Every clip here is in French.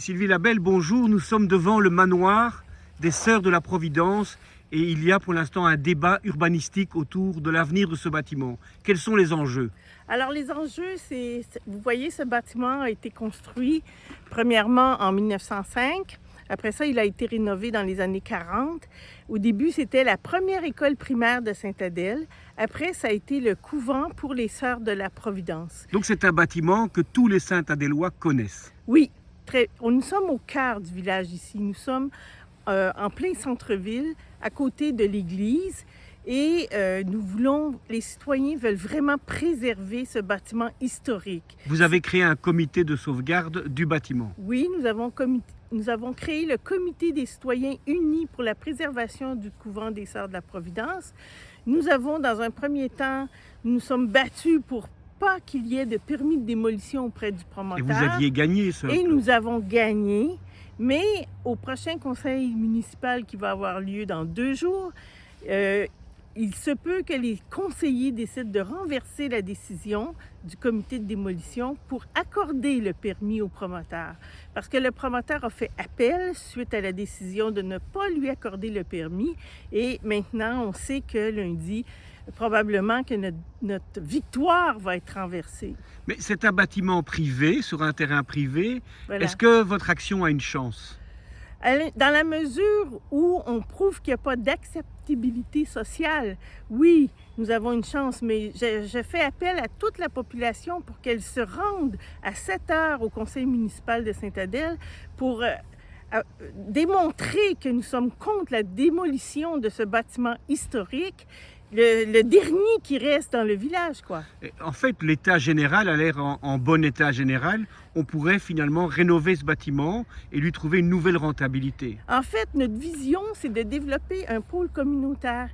Sylvie Labelle, bonjour. Nous sommes devant le manoir des Sœurs de la Providence et il y a pour l'instant un débat urbanistique autour de l'avenir de ce bâtiment. Quels sont les enjeux? Alors les enjeux, vous voyez, ce bâtiment a été construit premièrement en 1905. Après ça, il a été rénové dans les années 40. Au début, c'était la première école primaire de Sainte-Adèle. Après, ça a été le couvent pour les Sœurs de la Providence. Donc c'est un bâtiment que tous les Saint-Adélois connaissent. Oui, nous sommes au cœur du village ici. Nous sommes en plein centre-ville, à côté de l'église. Et les citoyens veulent vraiment préserver ce bâtiment historique. Vous avez créé un comité de sauvegarde du bâtiment. Oui, nous avons créé le comité des citoyens unis pour la préservation du couvent des Sœurs de la Providence. Nous avons, dans un premier temps, nous sommes battus pour pas qu'il y ait de permis de démolition auprès du promoteur. Et vous aviez gagné ça. Et nous avons gagné, mais au prochain conseil municipal qui va avoir lieu dans 2 jours, il se peut que les conseillers décident de renverser la décision du comité de démolition pour accorder le permis au promoteur. Parce que le promoteur a fait appel suite à la décision de ne pas lui accorder le permis. Et maintenant, on sait que lundi, probablement que notre victoire va être renversée. Mais c'est un bâtiment privé, sur un terrain privé. Voilà. Est-ce que votre action a une chance? Dans la mesure où on prouve qu'il n'y a pas d'acceptabilité sociale, oui, nous avons une chance, mais je fais appel à toute la population pour qu'elle se rende à 7 heures au conseil municipal de Sainte-Adèle pour démontrer que nous sommes contre la démolition de ce bâtiment historique, le dernier qui reste dans le village, quoi. En fait, l'état général a l'air en bon état général. On pourrait finalement rénover ce bâtiment et lui trouver une nouvelle rentabilité. En fait, notre vision, c'est de développer un pôle communautaire.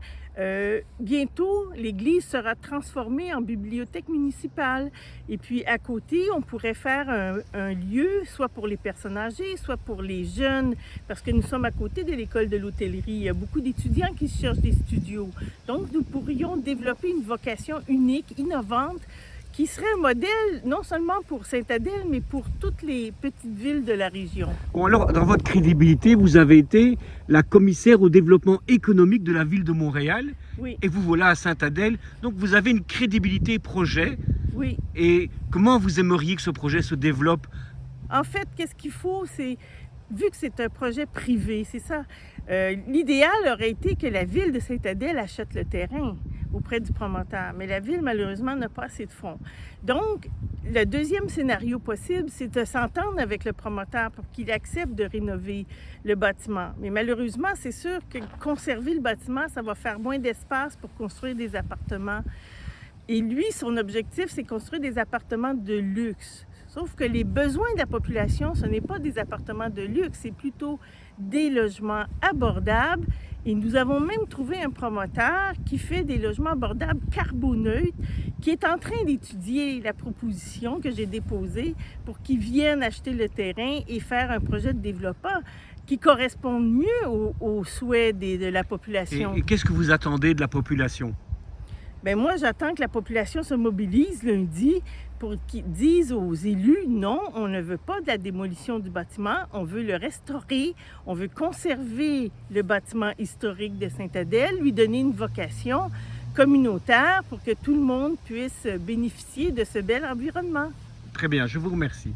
Bientôt, l'église sera transformée en bibliothèque municipale. Et puis, à côté, on pourrait faire un lieu, soit pour les personnes âgées, soit pour les jeunes, parce que nous sommes à côté de l'école de l'hôtellerie. Il y a beaucoup d'étudiants qui cherchent des studios. Donc, nous pourrions développer une vocation unique, innovante, qui serait un modèle non seulement pour Sainte-Adèle, mais pour toutes les petites villes de la région. Bon, alors, dans votre crédibilité, vous avez été la commissaire au développement économique de la ville de Montréal. Oui. Et vous voilà à Sainte-Adèle. Donc, vous avez une crédibilité projet. Oui. Et comment vous aimeriez que ce projet se développe? En fait, qu'est-ce qu'il faut, c'est, vu que c'est un projet privé, c'est ça, l'idéal aurait été que la ville de Sainte-Adèle achète le terrain auprès du promoteur. Mais la ville, malheureusement, n'a pas assez de fonds. Donc, le deuxième scénario possible, c'est de s'entendre avec le promoteur pour qu'il accepte de rénover le bâtiment. Mais malheureusement, c'est sûr que conserver le bâtiment, ça va faire moins d'espace pour construire des appartements. Et lui, son objectif, c'est construire des appartements de luxe. Sauf que les besoins de la population, ce n'est pas des appartements de luxe, c'est plutôt des logements abordables. Et nous avons même trouvé un promoteur qui fait des logements abordables carboneutres, qui est en train d'étudier la proposition que j'ai déposée pour qu'ils viennent acheter le terrain et faire un projet de développement qui corresponde mieux aux souhaits de la population. Et qu'est-ce que vous attendez de la population? Bien, moi, j'attends que la population se mobilise lundi pour qu'ils disent aux élus, non, on ne veut pas de la démolition du bâtiment, on veut le restaurer, on veut conserver le bâtiment historique de Sainte-Adèle, lui donner une vocation communautaire pour que tout le monde puisse bénéficier de ce bel environnement. Très bien, je vous remercie.